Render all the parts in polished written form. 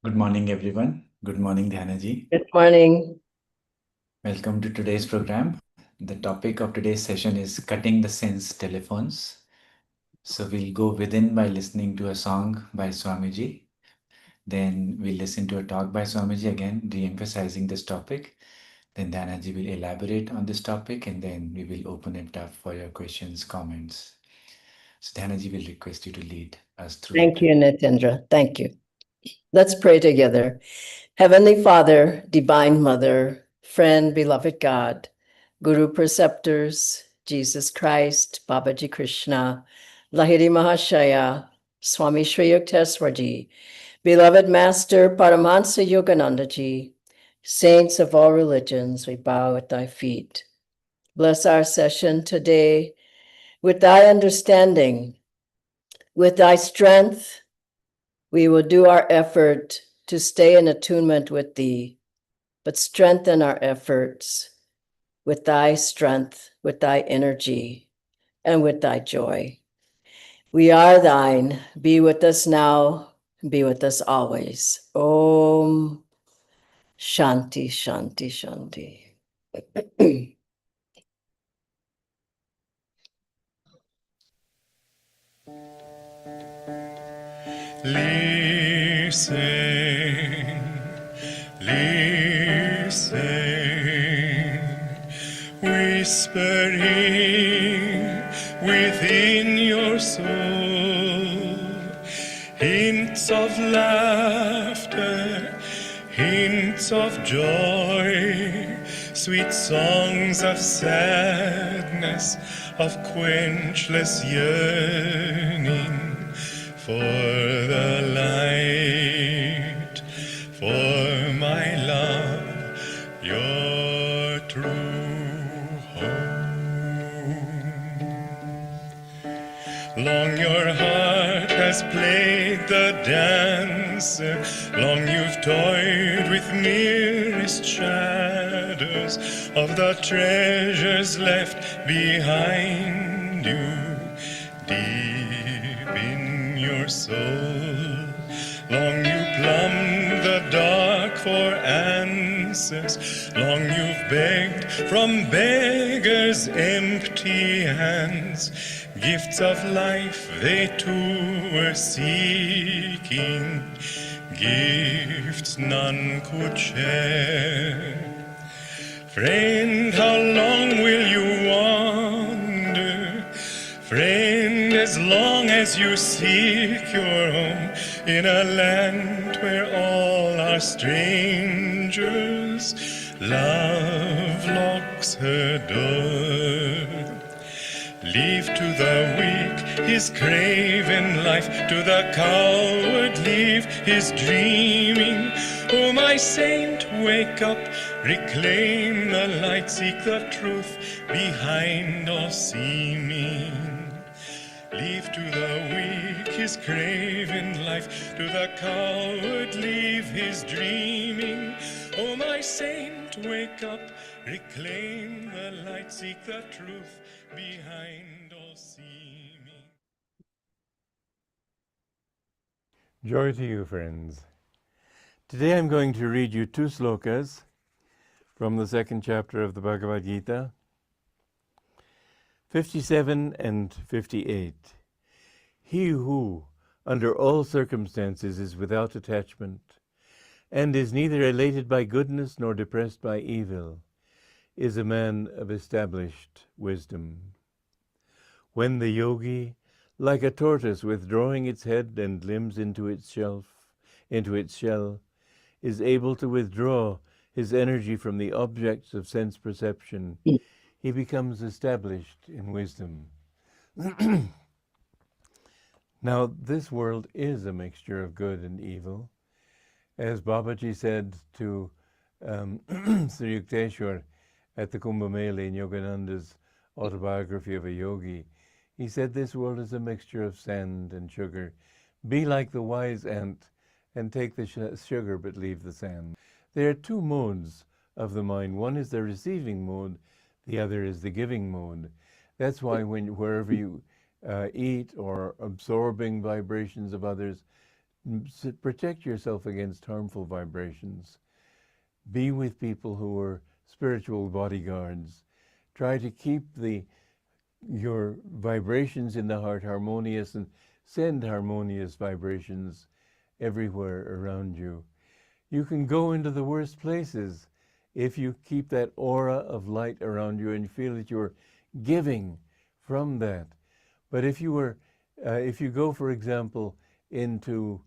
Good morning, everyone. Good morning, Dhyana ji. Good morning. Welcome to today's program. The topic of today's session is cutting the sense telephones. So we'll go within by listening to a song by Swamiji. Then we'll listen to a talk by Swamiji again, re-emphasizing this topic. Then Dhyana ji will elaborate on this topic, and then we will open it up for your questions, comments. So Dhyana ji will request you to lead us through Thank it. you, Nitendra. Thank you. Let's pray together. Heavenly Father, Divine Mother, friend, beloved God, Guru Preceptors, Jesus Christ, Babaji Krishna, Lahiri Mahashaya, Swami Sri Yukteswarji, beloved Master Paramahansa Yoganandaji, saints of all religions, we bow at thy feet. Bless our session today with thy understanding, with thy strength. We will do our effort to stay in attunement with thee, but strengthen our efforts with thy strength, with thy energy, and with thy joy. We are thine. Be with us now, be with us always. Om Shanti, Shanti, Shanti. Listen, listen, whispering within your soul, hints of laughter, hints of joy, sweet songs of sadness, of quenchless yearning for the light, for my love, your true home. Long your heart has played the dance, long you've toyed with merest shadows of the treasures left behind you deep in your soul. Long you plumbed the dark for answers, long you've begged from beggars' empty hands, gifts of life they too were seeking, gifts none could share. Friend, how long will you wander? Friend, as long as you seek your home in a land where all are strangers, love locks her door. Leave to the weak his craven life, to the coward leave his dreaming. Oh, my saint, wake up, reclaim the light, seek the truth behind all seeming. Leave to the weak his craven life, to the coward leave his dreaming. Oh, my saint, wake up, reclaim the light, seek the truth behind all seeming. Joy to you, friends. Today I'm going to read you two slokas from the second chapter of the Bhagavad Gita, 57 and 58. He who, under all circumstances, is without attachment, and is neither elated by goodness nor depressed by evil, is a man of established wisdom. When the yogi, like a tortoise withdrawing its head and limbs into its shell, is able to withdraw his energy from the objects of sense perception, he becomes established in wisdom. Now, this world is a mixture of good and evil. As Babaji said to Sri Yukteswar at the Kumbh Mela in Yogananda's autobiography of a yogi, he said, this world is a mixture of sand and sugar. Be like the wise ant and take the sugar but leave the sand. There are two modes of the mind. One is the receiving mode, the other is the giving mode. That's why wherever you eat or absorbing vibrations of others, Protect yourself against harmful vibrations. Be with people who are spiritual bodyguards. Try to keep your vibrations in the heart harmonious and send harmonious vibrations everywhere around you. You can go into the worst places if you keep that aura of light around you and feel that you're giving from that. But if you go, for example, into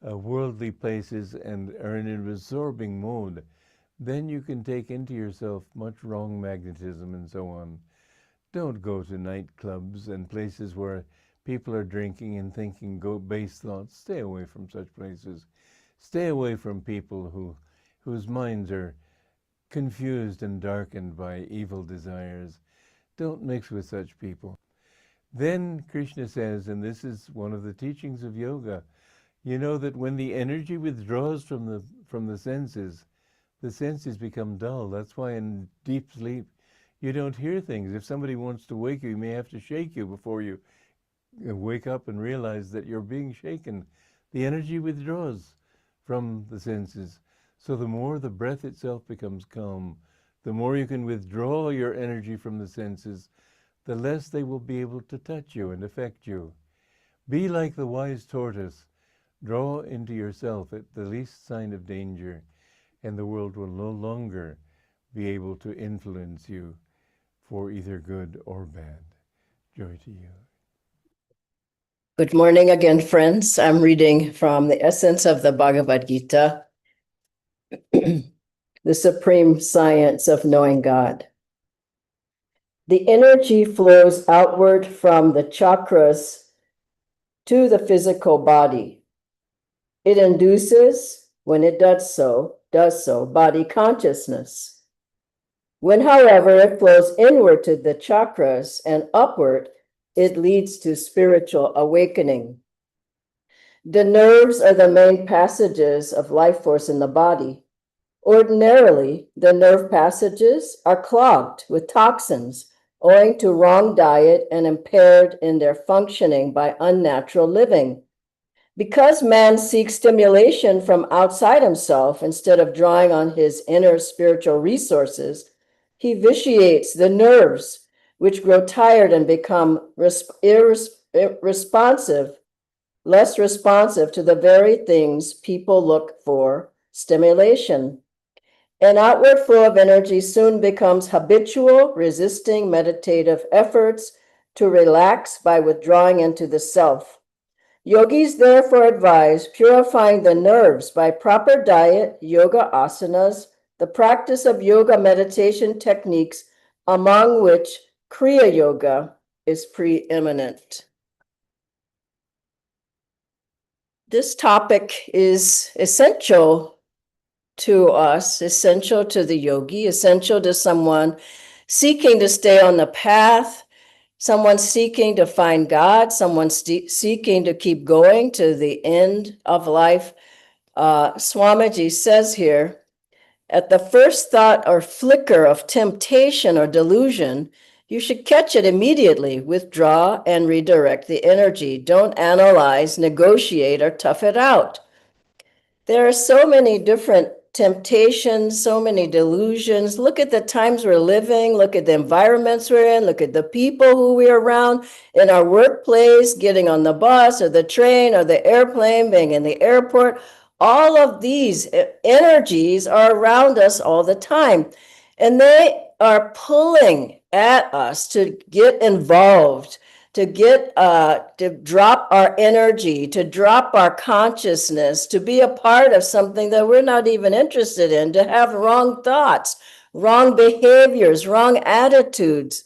worldly places and are in an absorbing mode, then you can take into yourself much wrong magnetism and so on. Don't go to nightclubs and places where people are drinking and thinking base thoughts. Stay away from such places. Stay away from people whose minds are confused and darkened by evil desires. Don't mix with such people. Then Krishna says, and this is one of the teachings of yoga, you know that when the energy withdraws from the senses become dull. That's why in deep sleep you don't hear things. If somebody wants to wake you, you may have to shake you before you wake up and realize that you're being shaken. The energy withdraws from the senses. So the more the breath itself becomes calm, the more you can withdraw your energy from the senses, the less they will be able to touch you and affect you. Be like the wise tortoise. Draw into yourself at the least sign of danger, and the world will no longer be able to influence you for either good or bad. Joy to you. Good morning again, friends. I'm reading from the essence of the Bhagavad Gita, the supreme science of knowing God. The energy flows outward from the chakras to the physical body. It induces, when it does so, body consciousness. When, however, it flows inward to the chakras and upward, it leads to spiritual awakening. The nerves are the main passages of life force in the body. Ordinarily, the nerve passages are clogged with toxins owing to wrong diet and impaired in their functioning by unnatural living. Because man seeks stimulation from outside himself instead of drawing on his inner spiritual resources, he vitiates the nerves, which grow tired and become less responsive to the very things people look for, stimulation. An outward flow of energy soon becomes habitual, resisting meditative efforts to relax by withdrawing into the self. Yogis therefore advise purifying the nerves by proper diet, yoga asanas, the practice of yoga meditation techniques, among which Kriya Yoga is preeminent. This topic is essential to us, essential to the yogi, essential to someone seeking to stay on the path, someone seeking to find God, someone seeking to keep going to the end of life. Swamiji says here, at the first thought or flicker of temptation or delusion, you should catch it immediately, withdraw and redirect the energy. Don't analyze, negotiate, or tough it out. There are so many different temptations, so many delusions. Look at the times we're living, look at the environments we're in, look at the people who we're around in our workplace, getting on the bus or the train or the airplane, being in the airport. All of these energies are around us all the time, and they are pulling at us to get involved, to drop our energy, to drop our consciousness, to be a part of something that we're not even interested in, to have wrong thoughts, wrong behaviors, wrong attitudes,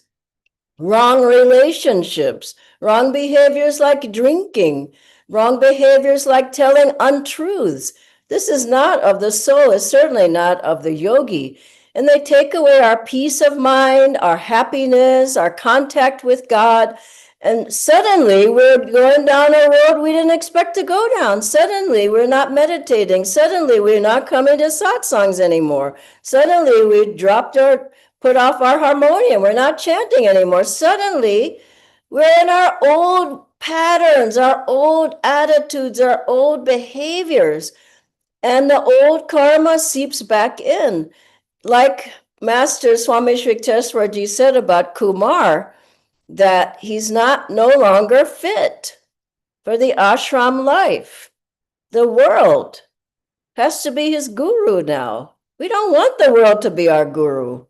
wrong relationships, wrong behaviors like drinking, wrong behaviors like telling untruths. This is not of the soul, it's certainly not of the yogi. And they take away our peace of mind, our happiness, our contact with God. And suddenly we're going down a road we didn't expect to go down. Suddenly we're not meditating. Suddenly we're not coming to satsangs anymore. Suddenly we put off our harmonium. We're not chanting anymore. Suddenly we're in our old patterns, our old attitudes, our old behaviors, and the old karma seeps back in. Like Master Swami Sri Yukteswarji said about Kumar, that he's no longer fit for the ashram life. The world has to be his guru now. We don't want the world to be our guru.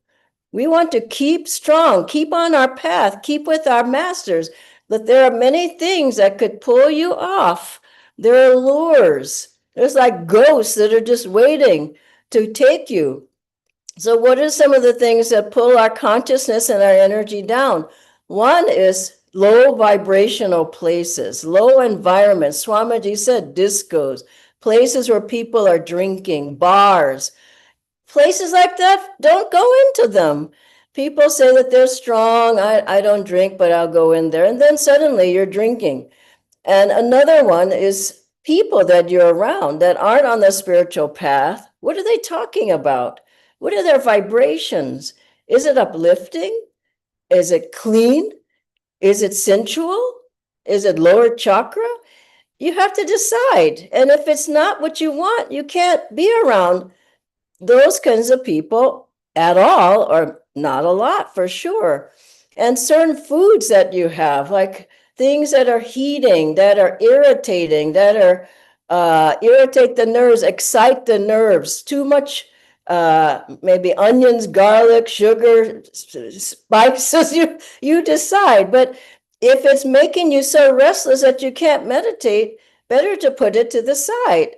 We want to keep strong, keep on our path, keep with our masters. But there are many things that could pull you off. There are lures. There's like ghosts that are just waiting to take you. So what are some of the things that pull our consciousness and our energy down? One is low vibrational places, low environments. Swamiji said discos, places where people are drinking, bars. Places like that, don't go into them. People say that they're strong. I don't drink, but I'll go in there. And then suddenly you're drinking. And another one is people that you're around that aren't on the spiritual path. What are they talking about? What are their vibrations? Is it uplifting? Is it clean? Is it sensual? Is it lower chakra? You have to decide. And if it's not what you want, you can't be around those kinds of people at all, or not a lot for sure. And certain foods that you have, like things that are heating, that are irritating, that are irritate the nerves, excite the nerves, too much maybe onions, garlic, sugar, spices, you decide. But if it's making you so restless that you can't meditate, better to put it to the side.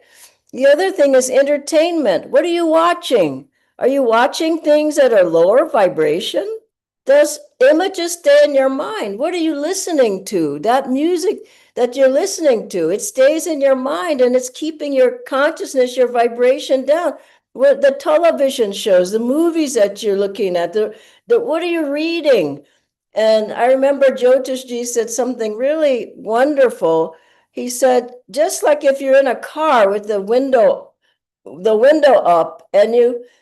The other thing is entertainment. What are you watching? Are you watching things that are lower vibration? Those images stay in your mind. What are you listening to? That music that you're listening to, it stays in your mind and it's keeping your consciousness, your vibration down. What the television shows, the movies that you're looking at, what are you reading? And I remember Jyotishji said something really wonderful. He said, just like if you're in a car with the window up and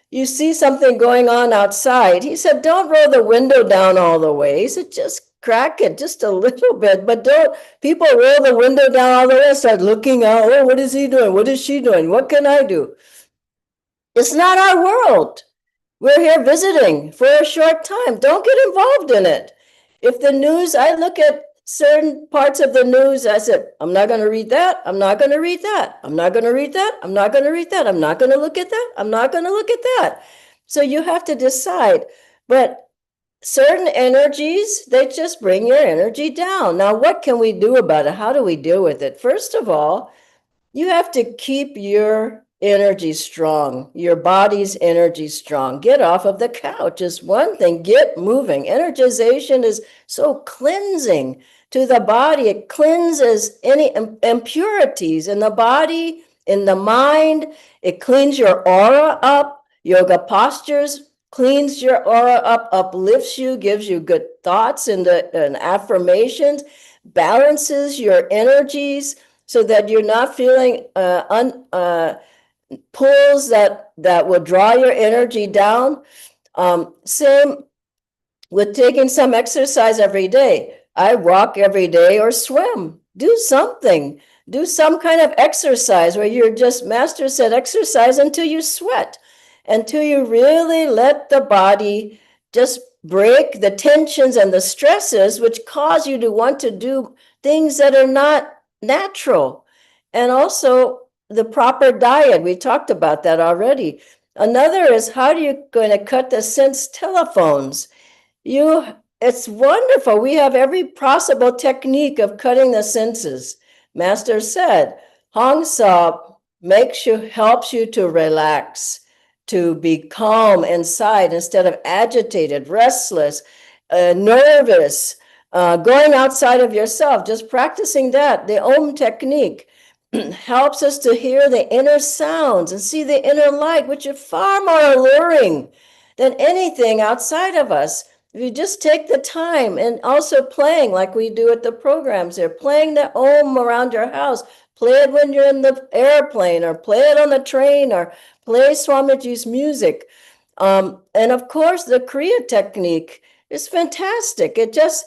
you see something going on outside, he said, don't roll the window down all the way. He said, just crack it just a little bit, but don't people roll the window down all the way and start looking out. Oh, what is he doing? What is she doing? What can I do? It's not our world. We're here visiting for a short time. Don't get involved in it. If the news, I look at certain parts of the news, I said, I'm not going to read that. I'm not going to read that. I'm not going to read that. I'm not going to read that. I'm not going to look at that. I'm not going to look at that. So you have to decide. But certain energies, they just bring your energy down. Now, what can we do about it? How do we deal with it? First of all, you have to keep your energy strong, your body's energy strong. Get off of the couch is one thing. Get moving. Energization is so cleansing to the body. It cleanses any impurities in the body, in the mind. It cleans your aura up. Yoga postures cleans your aura up, uplifts you, gives you good thoughts and affirmations, balances your energies so that you're not feeling pulls that will draw your energy down. Same with taking some exercise every day. I walk every day or swim. Do something. Do some kind of exercise where you're just, Master said, exercise until you sweat, until you really let the body just break the tensions and the stresses which cause you to want to do things that are not natural. And also the proper diet. We talked about that already. Another is, how are you going to cut the sense telephones? It's wonderful. We have every possible technique of cutting the senses. Master said, Hong Sa helps you to relax, to be calm inside instead of agitated, restless, nervous, going outside of yourself. Just practicing that, the Om technique, helps us to hear the inner sounds and see the inner light, which are far more alluring than anything outside of us. If you just take the time, and also playing like we do at the programs here, playing the Om around your house, play it when you're in the airplane, or play it on the train, or play Swamiji's music. And of course, the Kriya technique is fantastic. It just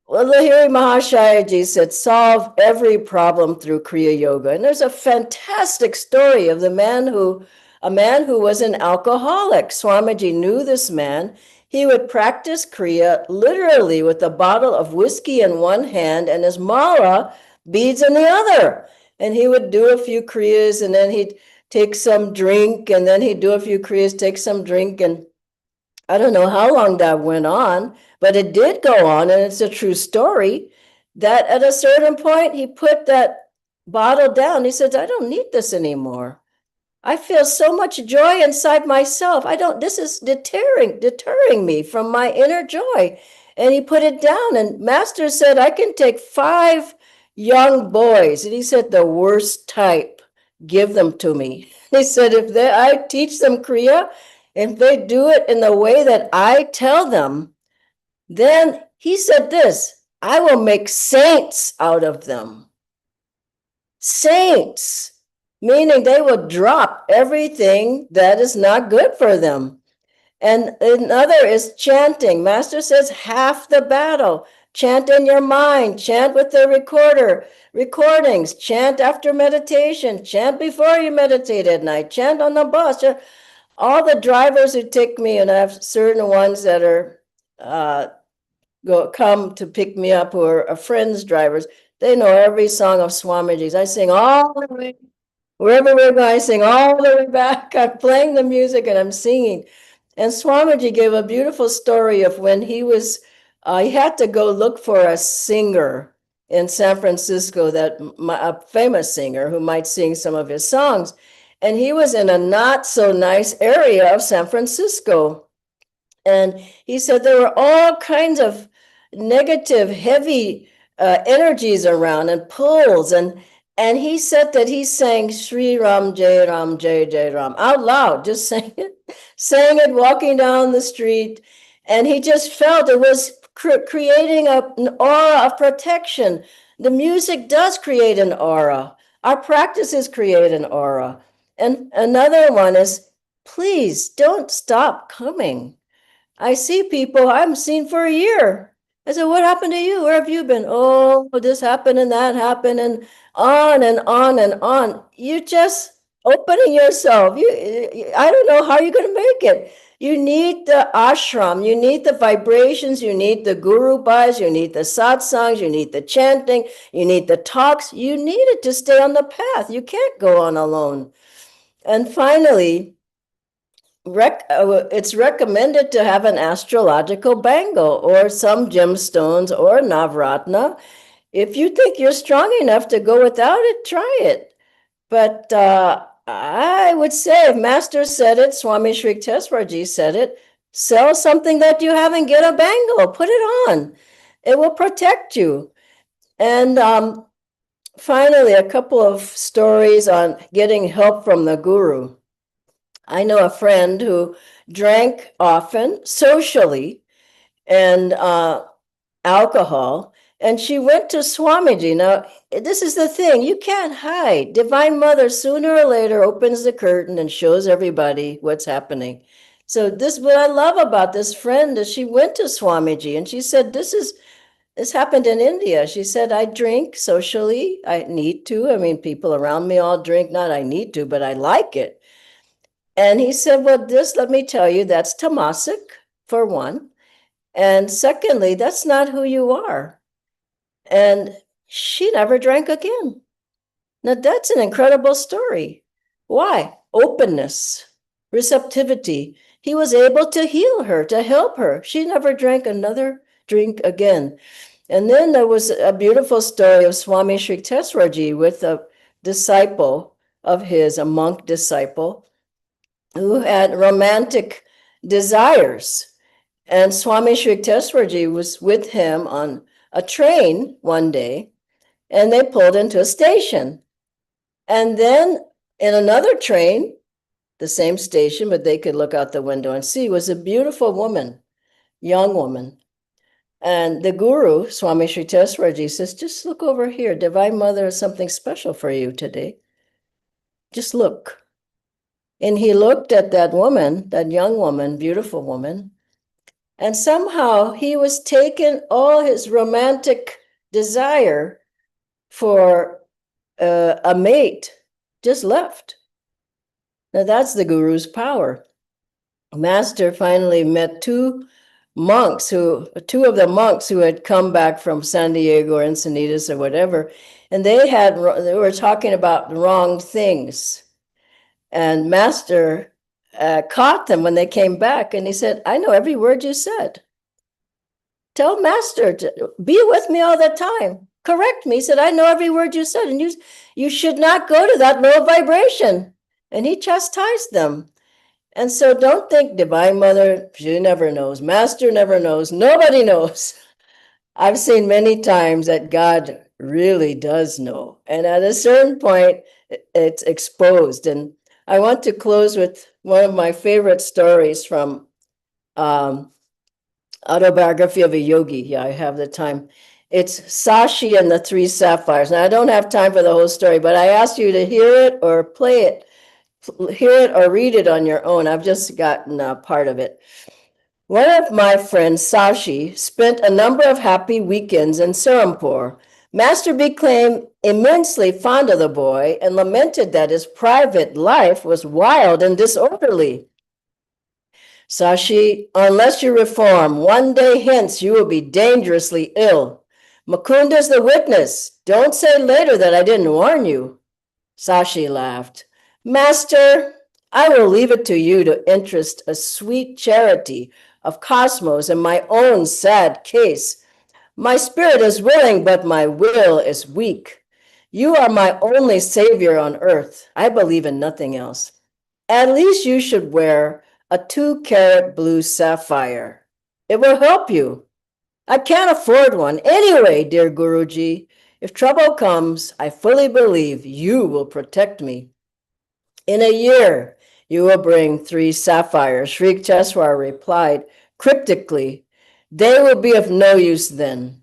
Well, Lahiri Mahashayaji said, solve every problem through Kriya Yoga. And there's a fantastic story of a man who was an alcoholic. Swamiji knew this man. He would practice Kriya literally with a bottle of whiskey in one hand and his mala beads in the other. And he would do a few Kriyas and then he'd take some drink and then he'd do a few Kriyas, take some drink. And I don't know how long that went on, but it did go on, and it's a true story that at a certain point he put that bottle down. He said, I don't need this anymore. I feel so much joy inside myself. This is deterring me from my inner joy. And he put it down, and Master said, I can take 5 young boys. And he said, the worst type, give them to me. He said, I teach them Kriya, if they do it in the way that I tell them, then he said this, I will make saints out of them. Saints, meaning they will drop everything that is not good for them. And another is chanting. Master says half the battle. Chant in your mind, chant with the recordings, chant after meditation, chant before you meditate at night, chant on the bus. All the drivers who take me, and I have certain ones that are come to pick me up who are friends' drivers, they know every song of Swamiji's. I sing all the way, wherever we're going, I sing all the way back. I'm playing the music and I'm singing. And Swamiji gave a beautiful story of when he had to go look for a singer in San Francisco, a famous singer who might sing some of his songs. And he was in a not so nice area of San Francisco. And he said there were all kinds of negative, heavy energies around and pulls. And he said that he sang Sri Ram, Jai Ram, Jai Jai Ram out loud, just sang it walking down the street. And he just felt it was creating an aura of protection. The music does create an aura. Our practices create an aura. And another one is, please don't stop coming. I see people I haven't seen for a year. I said, what happened to you? Where have you been? Oh, this happened and that happened and on and on and on. You just opening yourself. I don't know how you're going to make it. You need the ashram, you need the vibrations, you need the guru bhais, you need the satsangs, you need the chanting, you need the talks. You need it to stay on the path. You can't go on alone. And finally, it's recommended to have an astrological bangle or some gemstones or navratna. If you think you're strong enough to go without it, try it. But I would say if Master said it, Swami Sri Yukteswarji said it, sell something that you have and get a bangle, put it on. It will protect you. And finally, a couple of stories on getting help from the guru. I know a friend who drank often, socially, and alcohol, and she went to Swamiji. Now, this is the thing, you can't hide. Divine Mother sooner or later opens the curtain and shows everybody what's happening. So this, what I love about this friend is she went to Swamiji and she said, this happened in India. She said, I drink socially. I need to. I mean, people around me all drink, not I need to, but I like it. And he said, well, let me tell you, that's tamasic, for one. And secondly, that's not who you are. And she never drank again. Now, that's an incredible story. Why? Openness, receptivity. He was able to heal her, to help her. She never drank another drink again. And then there was a beautiful story of Swami Sri Yukteswarji with a disciple of his, a monk disciple, who had romantic desires. And Swami Sri Yukteswarji was with him on a train one day, and they pulled into a station. And then in another train, the same station, but they could look out the window and see, was a beautiful woman, young woman. And the guru, Swami Sri Yukteswarji, says, just look over here. Divine Mother has something special for you today. Just look. And he looked at that woman, that young woman, beautiful woman, And somehow he was taking all his romantic desire for a mate, just left. Now that's the guru's power. Master finally met two of the monks who had come back from San Diego or Encinitas or whatever, and they were talking about the wrong things. And Master caught them when they came back, and he said, "I know every word you said. Tell Master to be with me all the time. Correct me." He said, "I know every word you said, and you should not go to that low vibration." And he chastised them. And so don't think Divine Mother, she never knows. Master never knows. Nobody knows. I've seen many times that God really does know. And at a certain point, it's exposed. And I want to close with one of my favorite stories from Autobiography of a Yogi. Yeah, I have the time. It's Sashi and the Three Sapphires. Now, I don't have time for the whole story, but I asked you to hear it or play it, hear it or read it on your own. I've just gotten a part of it. One of my friends, Sashi, spent a number of happy weekends in Serampore. Master became immensely fond of the boy and lamented that his private life was wild and disorderly. Sashi, unless you reform, one day hence you will be dangerously ill. Mukunda's the witness. Don't say later that I didn't warn you. Sashi laughed. Master, I will leave it to you to interest a sweet charity of cosmos in my own sad case. My spirit is willing, but my will is weak. You are my only savior on earth. I believe in nothing else. At least you should wear a 2-carat blue sapphire. It will help you. I can't afford one. Anyway, dear Guruji, if trouble comes, I fully believe you will protect me. In a year, you will bring 3 sapphires. Sri Yukteswar replied cryptically, they will be of no use then.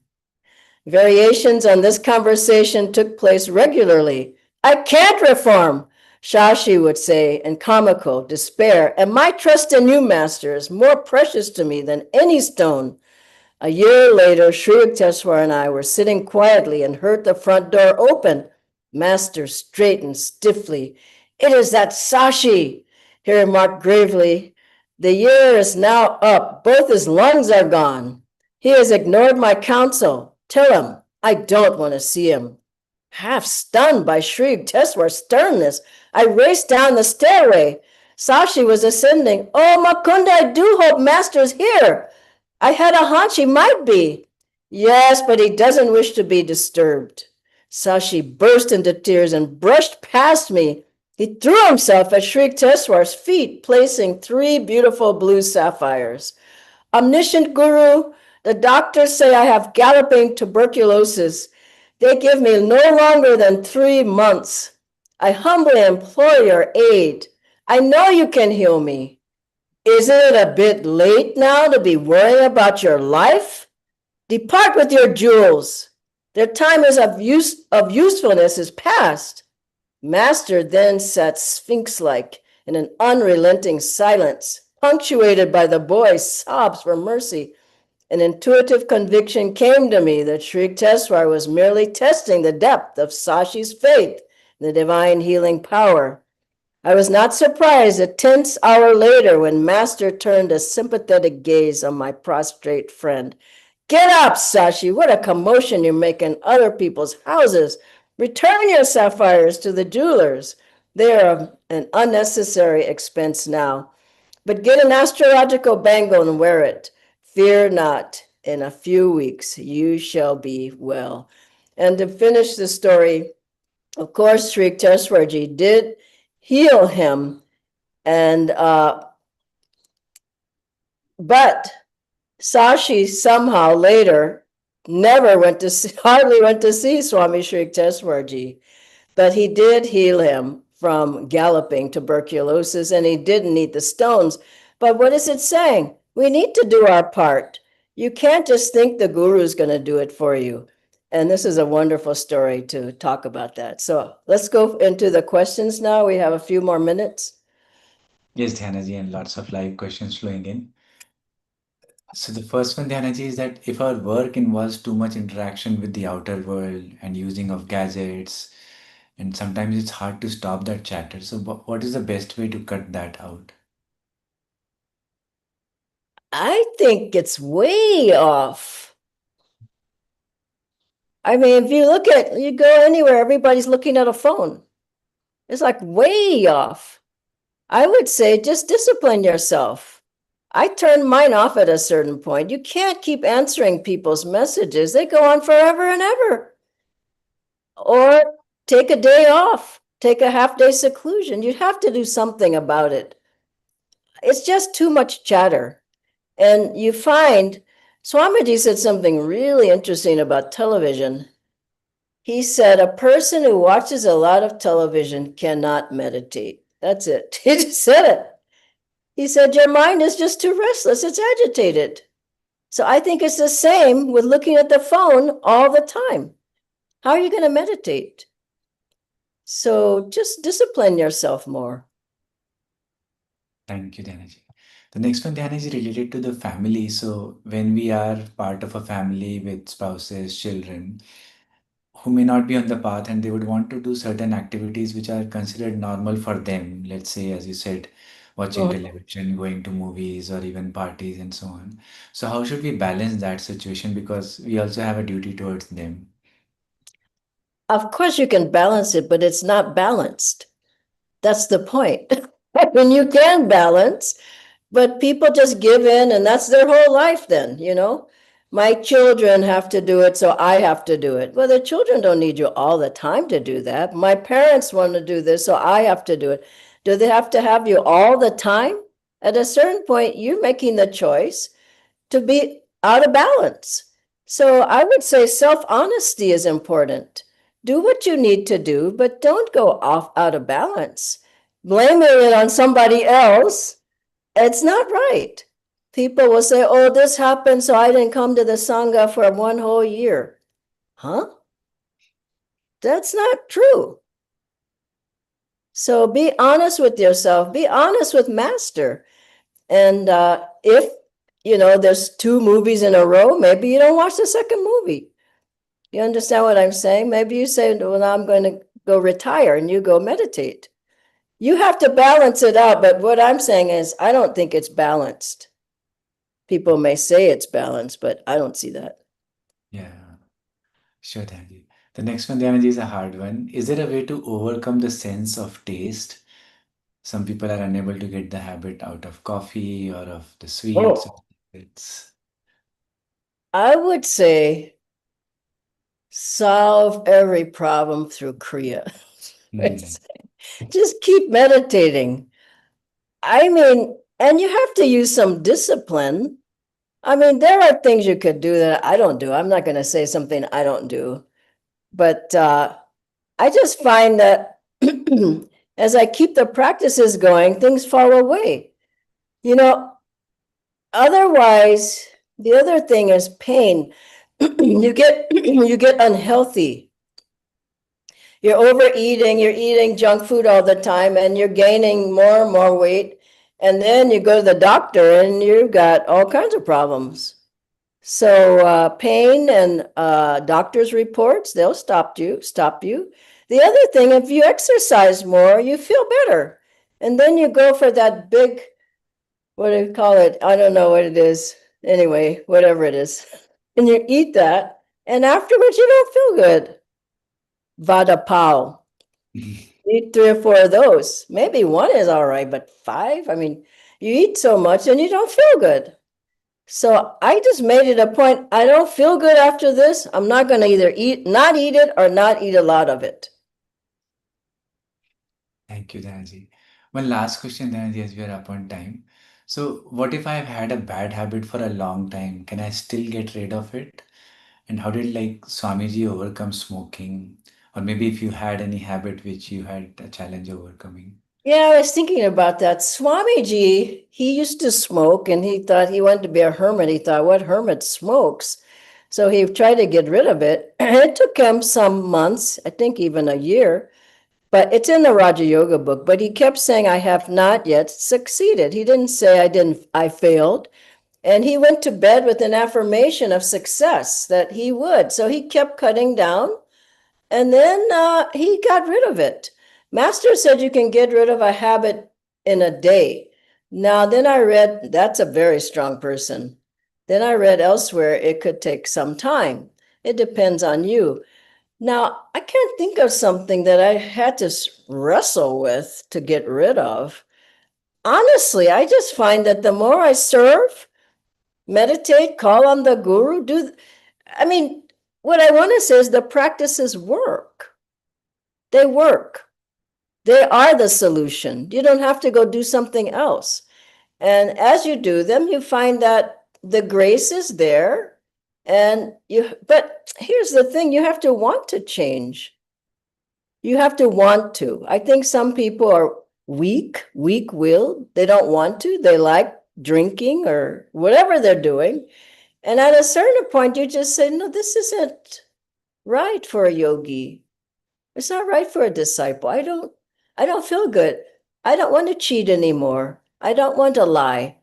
Variations on this conversation took place regularly. I can't reform, Shashi would say in comical despair, and my trust in you, Master, is more precious to me than any stone. A year later, Sri Yukteswar and I were sitting quietly and heard the front door open. Master straightened stiffly. It is that Sashi, he remarked gravely. The year is now up. Both his lungs are gone. He has ignored my counsel. Tell him I don't want to see him. Half stunned by Sri Yukteswar's sternness, I raced down the stairway. Sashi was ascending. Oh, Makunda, I do hope Master's here. I had a hunch he might be. Yes, but he doesn't wish to be disturbed. Sashi burst into tears and brushed past me. He threw himself at Sri Yukteswar's feet, placing 3 beautiful blue sapphires. Omniscient Guru, the doctors say I have galloping tuberculosis. They give me no longer than 3 months. I humbly implore your aid. I know you can heal me. Isn't it a bit late now to be worrying about your life? Depart with your jewels. Their time of usefulness is past. Master then sat sphinx-like in an unrelenting silence, punctuated by the boy's sobs for mercy. An intuitive conviction came to me that Sri Yukteswar was merely testing the depth of Sashi's faith in the divine healing power. I was not surprised a tense hour later when Master turned a sympathetic gaze on my prostrate friend. Get up, Sashi. What a commotion you make in other people's houses. Return your sapphires to the jewelers. They are an unnecessary expense now. But get an astrological bangle and wear it. Fear not. In a few weeks, you shall be well. And to finish the story, of course, Sri Yukteswarji did heal him, and but Sashi somehow later hardly went to see Swami Sri Yukteswarji, but he did heal him from galloping tuberculosis, and he didn't need the stones. But what is it saying? We need to do our part. You can't just think the guru is going to do it for you. And this is a wonderful story to talk about that. So let's go into the questions now. We have a few more minutes. Yes, Dhyanaji, and lots of live questions flowing in. So the first one, Dhyanaji, is that if our work involves too much interaction with the outer world and using of gadgets, and sometimes it's hard to stop that chatter. So what is the best way to cut that out? I think it's way off. I mean, if you go anywhere, everybody's looking at a phone. It's like way off. I would say just discipline yourself. I turned mine off at a certain point. You can't keep answering people's messages. They go on forever and ever. Or take a day off, take a half day seclusion. You have to do something about it. It's just too much chatter. And you find Swamiji said something really interesting about television. He said a person who watches a lot of television cannot meditate. That's it. He just said it. He said your mind is just too restless, it's agitated. So I think it's the same with looking at the phone all the time. How are you going to meditate? So just discipline yourself more. Thank you, Dhyanaji. The next one, Dhyana, is related to the family. So when we are part of a family with spouses, children, who may not be on the path and they would want to do certain activities which are considered normal for them. Let's say, as you said, watching television, going to movies, or even parties and so on. So, how should we balance that situation? Because we also have a duty towards them. Of course, you can balance it, but it's not balanced. That's the point. I mean, you can balance, but people just give in and that's their whole life then, you know? My children have to do it, so I have to do it. Well, the children don't need you all the time to do that. My parents want to do this, so I have to do it. Do they have to have you all the time? At a certain point, you're making the choice to be out of balance. So I would say self-honesty is important. Do what you need to do, but don't go off out of balance. Blaming it on somebody else, it's not right. People will say, oh, this happened, so I didn't come to the Sangha for one whole year. Huh? That's not true. So be honest with yourself. Be honest with Master. And if, there's two movies in a row, maybe you don't watch the second movie. You understand what I'm saying? Maybe you say, well, I'm going to go retire and you go meditate. You have to balance it out. But what I'm saying is, I don't think it's balanced. People may say it's balanced, but I don't see that. Yeah, sure, Dhyanaji. The next one, Dhyanaji, is a hard one. Is there a way to overcome the sense of taste? Some people are unable to get the habit out of coffee or of the sweets. Oh, It's I would say solve every problem through Kriya. mm, Just keep meditating. I mean, and you have to use some discipline. I mean, there are things you could do that I don't do. I'm not going to say something I don't do, but I just find that as I keep the practices going, things fall away. You know, otherwise, the other thing is pain. You get unhealthy. You're overeating, you're eating junk food all the time, and you're gaining more and more weight. And then you go to the doctor and you've got all kinds of problems. So pain and doctor's reports, they'll stop you. The other thing, if you exercise more, you feel better. And then you go for that big, what do you call it? I don't know what it is. Anyway, whatever it is. And you eat that, and afterwards you don't feel good. Vada pav. Eat 3 or 4 of those. Maybe one is all right, but 5, I mean, you eat so much and you don't feel good. So I just made it a point. I don't feel good after this. I'm not going to either not eat it or not eat a lot of it. Thank you, Dhanji. One last question, Dhanji, as we are up on time. So, what if I've had a bad habit for a long time? Can I still get rid of it? And how did like Swamiji overcome smoking? Or maybe if you had any habit which you had a challenge overcoming. Yeah, I was thinking about that. Swamiji, he used to smoke and he thought he wanted to be a hermit. He thought, what hermit smokes? So he tried to get rid of it. And it took him some months, I think even a year. But it's in the Raja Yoga book. But he kept saying, I have not yet succeeded. He didn't say I failed. And he went to bed with an affirmation of success that he would. So he kept cutting down, and then he got rid of it. Master said you can get rid of a habit in a day. Now, then I read that's a very strong person. Then I read elsewhere it could take some time. It depends on you. Now, I can't think of something that I had to wrestle with to get rid of. Honestly, I just find that the more I serve, meditate, call on the guru, what I want to say is the practices work. They work. They are the solution. You don't have to go do something else. And as you do them, you find that the grace is there. But here's the thing, you have to want to change. You have to want to. I think some people are weak-willed. They don't want to. They like drinking or whatever they're doing. And at a certain point, you just say, no, this isn't right for a yogi. It's not right for a disciple. I don't feel good. I don't want to cheat anymore. I don't want to lie.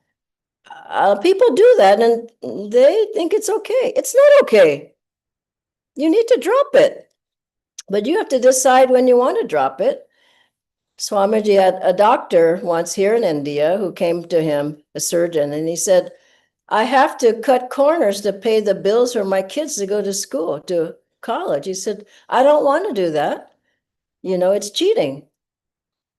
People do that and they think it's okay. It's not okay. You need to drop it. But you have to decide when you want to drop it. Swamiji had a doctor once here in India who came to him, a surgeon, and he said, I have to cut corners to pay the bills for my kids to go to school, to college. He said, I don't want to do that. It's cheating.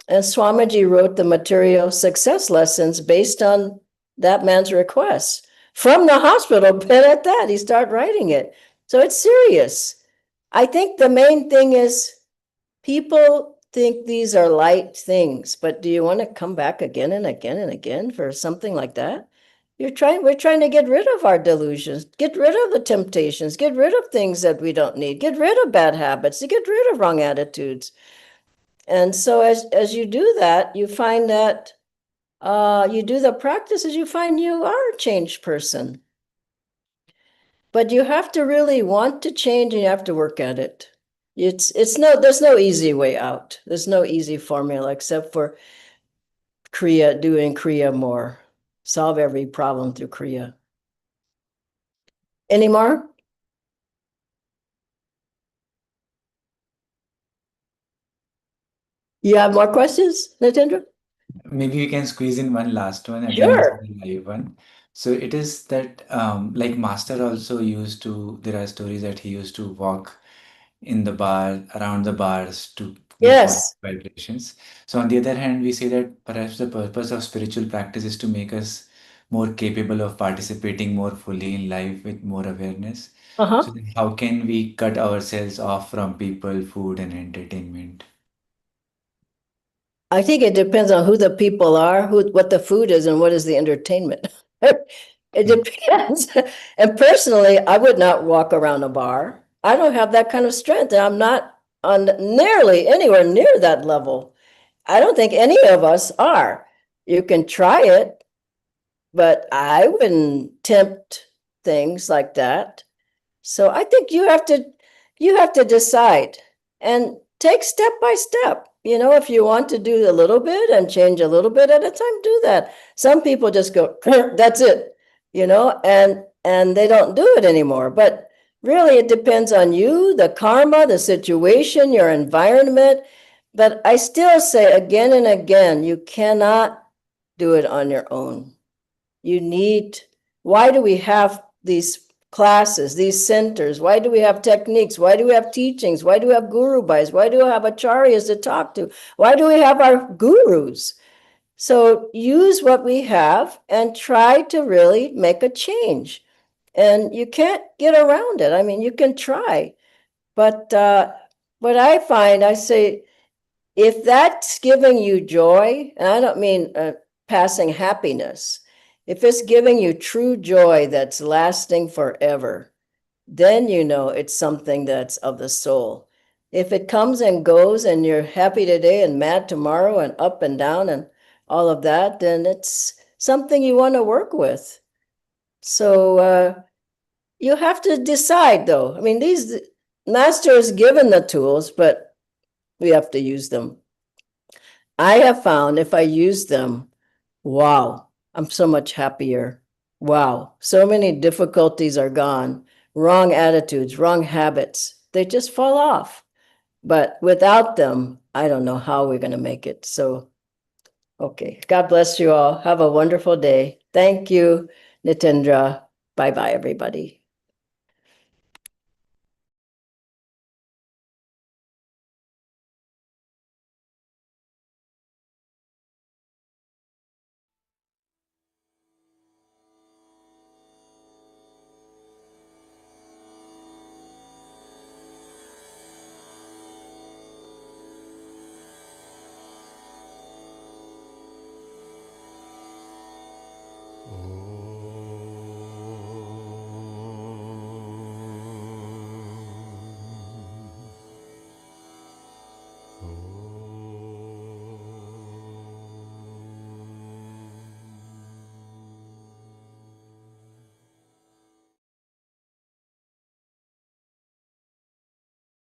And Swamiji wrote the material success lessons based on that man's request. From the hospital bed at that, he started writing it. So it's serious. I think the main thing is people think these are light things, but do you want to come back again and again and again for something like that? We're trying to get rid of our delusions, get rid of the temptations, get rid of things that we don't need, get rid of bad habits, get rid of wrong attitudes. And so as you do that, you find that you do the practices, you find you are a changed person. But you have to really want to change and you have to work at it. There's no easy way out. There's no easy formula except for doing Kriya more. Solve every problem through Kriya. Any more? You have more questions, Natendra? Maybe we can squeeze in one last one. Again, this is Sure. a live one. So it is that, like Master also used to, there are stories that he used to walk in the bar, around the bars to do positive Yes. vibrations. So on the other hand, we say that perhaps the purpose of spiritual practice is to make us more capable of participating more fully in life with more awareness. So Uh-huh. then how can we cut ourselves off from people, food, and entertainment? I think it depends on who the people are, what the food is, and what is the entertainment. It depends. And personally, I would not walk around a bar. I don't have that kind of strength, and I'm not on nearly anywhere near that level. I don't think any of us are. You can try it, but I wouldn't tempt things like that. So I think you have to decide and take step by step. If you want to do a little bit and change a little bit at a time, do that. Some people just go, that's it, and they don't do it anymore. But really, it depends on you, the karma, the situation, your environment. But I still say again and again, you cannot do it on your own. Why do we have these classes, these centers? Why do we have techniques? Why do we have teachings? Why do we have guru bhais? Why do we have acharyas to talk to? Why do we have our gurus? So use what we have and try to really make a change. And you can't get around it. I mean, you can try, but what I say, if that's giving you joy, and I don't mean passing happiness, if it's giving you true joy that's lasting forever, then it's something that's of the soul. If it comes and goes and you're happy today and mad tomorrow and up and down and all of that, then it's something you want to work with. So you have to decide, though. I mean, these masters given the tools, but we have to use them. I have found if I use them, wow, I'm so much happier. Wow, so many difficulties are gone. Wrong attitudes, wrong habits, they just fall off. But without them, I don't know how we're going to make it. So, okay. God bless you all. Have a wonderful day. Thank you, Nitendra. Bye bye, everybody.